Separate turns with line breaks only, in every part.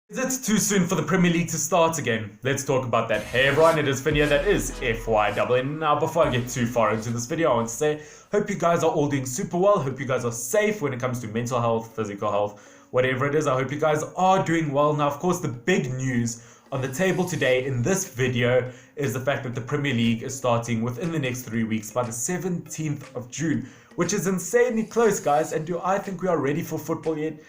Is it too soon for the Premier League to start again? Let's talk about that. Hey everyone, it is Finn here, that is FYWN. Now before I get too far into this video, I want to say, hope you guys are all doing super well, hope you guys are safe when it comes to mental health, physical health, whatever it is. I hope you guys are doing well. Now of course the big news on the table today in this video is the fact that the Premier League is starting within the next 3 weeks by the 17th of June, which is insanely close, guys. And do I think we are ready for football yet?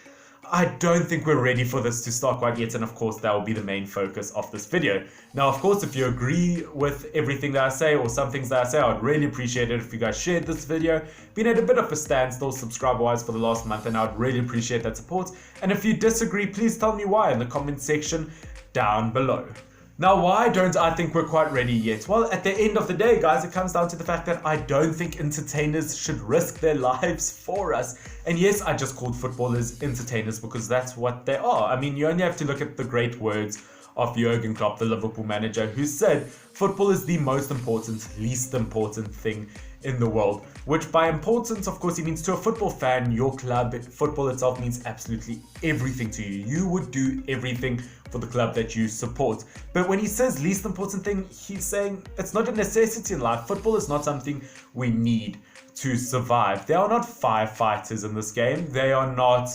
I don't think we're ready for this to start quite yet, and of course that will be the main focus of this video. Now of course, if you agree with everything that I say or some things that I say, I would really appreciate it if you guys shared this video. Been at a bit of a standstill subscriber wise for the last month, and I would really appreciate that support. And if you disagree, please tell me why in the comment section down below. Now, why don't I think we're quite ready yet? Well, at the end of the day, guys, it comes down to the fact that I don't think entertainers should risk their lives for us. And yes, I just called footballers entertainers because that's what they are. I mean, you only have to look at the great words of Jurgen Klopp, the Liverpool manager, who said football is the most important, least important thing in the world. Which by importance, of course, he means to a football fan, your club, football itself means absolutely everything to you. You would do everything for the club that you support. But when he says least important thing, he's saying it's not a necessity in life. Football is not something we need to survive. There are not firefighters in this game. They are not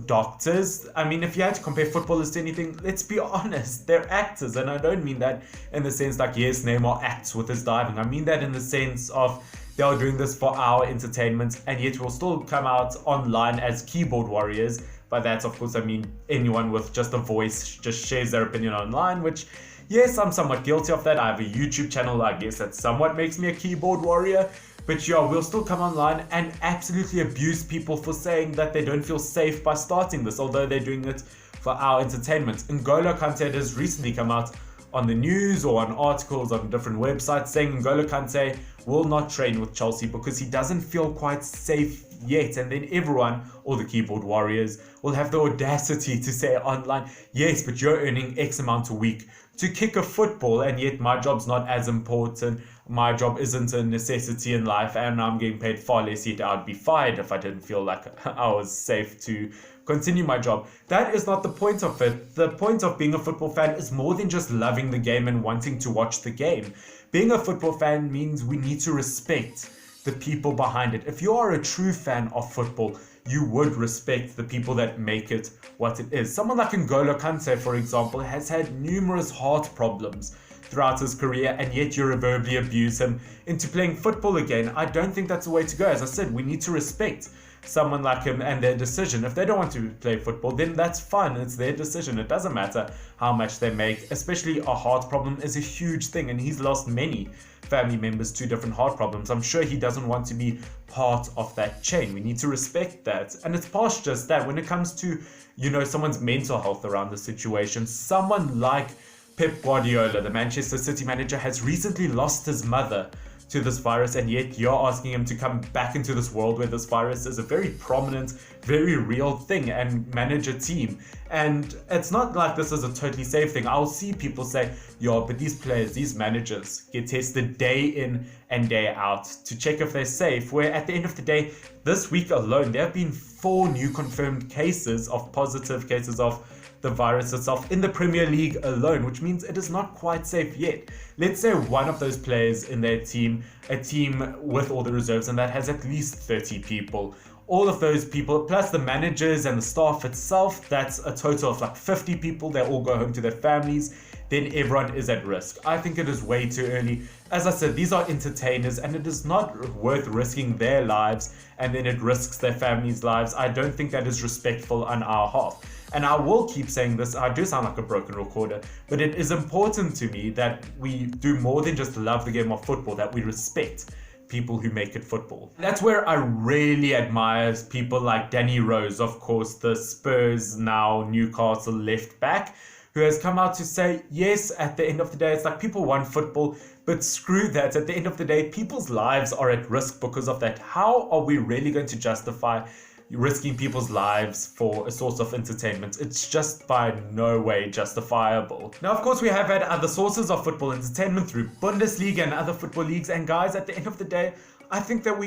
doctors. I mean, if you had to compare footballers to anything, let's be honest, they're actors. And I don't mean that in the sense like, yes, Neymar acts with his diving. I mean that in the sense of they are doing this for our entertainment, and yet we'll still come out online as keyboard warriors. By that, of course, I mean anyone with just a voice just shares their opinion online, which, yes, I'm somewhat guilty of that. I have a YouTube channel, I guess that somewhat makes me a keyboard warrior. But yeah, we'll still come online and absolutely abuse people for saying that they don't feel safe by starting this, although they're doing it for our entertainment. N'Golo Kante has recently come out on the news or on articles on different websites saying N'Golo Kante will not train with Chelsea because he doesn't feel quite safe yet. And then everyone, all the keyboard warriors, will have the audacity to say online, yes, but you're earning X amount a week to kick a football, and yet my job's not as important. My job isn't a necessity in life, and I'm getting paid far less, yet I'd be fired if I didn't feel like I was safe to continue my job. That is not the point of it. The point of being a football fan is more than just loving the game and wanting to watch the game. Being a football fan means we need to respect the people behind it. If you are a true fan of football, you would respect the people that make it what it is. Someone like N'Golo Kante, for example, has had numerous heart problems throughout his career, and yet you verbally abuse him into playing football again. I don't think that's the way to go. As I said, we need to respect someone like him and their decision. If they don't want to play football, then that's fine. It's their decision. It doesn't matter how much they make. Especially a heart problem is a huge thing, and he's lost many family members to different heart problems. I'm sure he doesn't want to be part of that chain. We need to respect that. And it's past just that. When it comes to, someone's mental health around the situation, someone like Pep Guardiola, the Manchester City manager, has recently lost his mother to this virus, and yet you're asking him to come back into this world where this virus is a very prominent, very real thing, and manage a team. And it's not like this is a totally safe thing. I'll see people say, yeah, but these players, these managers get tested day in and day out to check if they're safe, where at the end of the day, this week alone, there have been 4 new confirmed cases of positive cases of the virus itself in the Premier League alone, which means it is not quite safe yet. Let's say one of those players in their team, a team with all the reserves, and that has at least 30 people. All of those people, plus the managers and the staff itself, that's a total of like 50 people. They all go home to their families. Then everyone is at risk. I think it is way too early. As I said, these are entertainers, and it is not worth risking their lives and then it risks their families' lives. I don't think that is respectful on our half. And I will keep saying this, I do sound like a broken recorder, but it is important to me that we do more than just love the game of football, that we respect people who make it football. That's where I really admire people like Danny Rose, of course, the Spurs now Newcastle left back, who has come out to say, yes, at the end of the day, it's like people want football, but screw that. At the end of the day, people's lives are at risk because of that. How are we really going to justify risking people's lives for a source of entertainment? It's just by no way justifiable. Now, of course, we have had other sources of football entertainment through Bundesliga and other football leagues, and guys, at the end of the day, I think that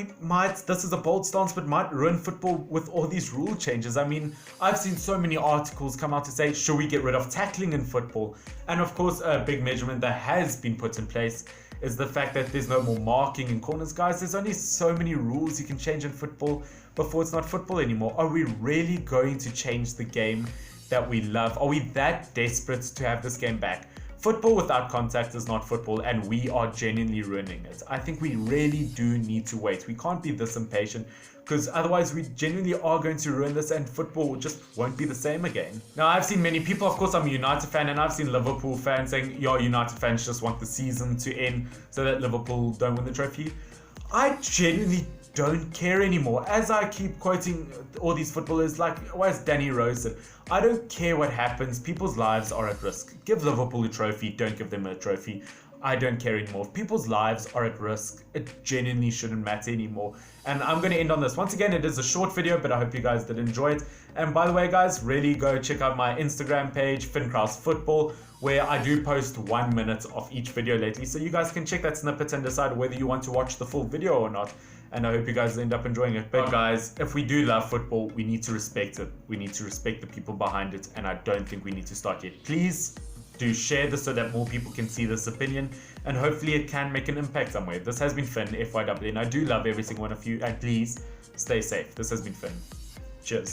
this is a bold stance, but might ruin football with all these rule changes. I mean, I've seen so many articles come out to say, should we get rid of tackling in football? And of course, a big measurement that has been put in place is the fact that there's no more marking in corners. Guys, there's only so many rules you can change in football before it's not football anymore. Are we really going to change the game that we love? Are we that desperate to have this game back? Football without contact is not football, and we are genuinely ruining it. I think we really do need to wait. We can't be this impatient, because otherwise we genuinely are going to ruin this, and football just won't be the same again. Now, I've seen many people, of course I'm a United fan, and I've seen Liverpool fans saying, yo, United fans just want the season to end so that Liverpool don't win the trophy. I genuinely don't care anymore. As I keep quoting all these footballers, like as Danny Rose said, I don't care what happens. People's lives are at risk. Give Liverpool a trophy, don't give them a trophy. I don't care anymore. If people's lives are at risk, it genuinely shouldn't matter anymore. And I'm going to end on this. Once again, it is a short video, but I hope you guys did enjoy it. And by the way, guys, really go check out my Instagram page, Fincrouse Football, where I do post 1 minute of each video lately. So you guys can check that snippet and decide whether you want to watch the full video or not. And I hope you guys end up enjoying it. But guys, if we do love football, we need to respect it. We need to respect the people behind it. And I don't think we need to start yet. Please do share this so that more people can see this opinion. And hopefully it can make an impact somewhere. This has been Finn, FYW. And I do love every single one of you. And please stay safe. This has been Finn. Cheers.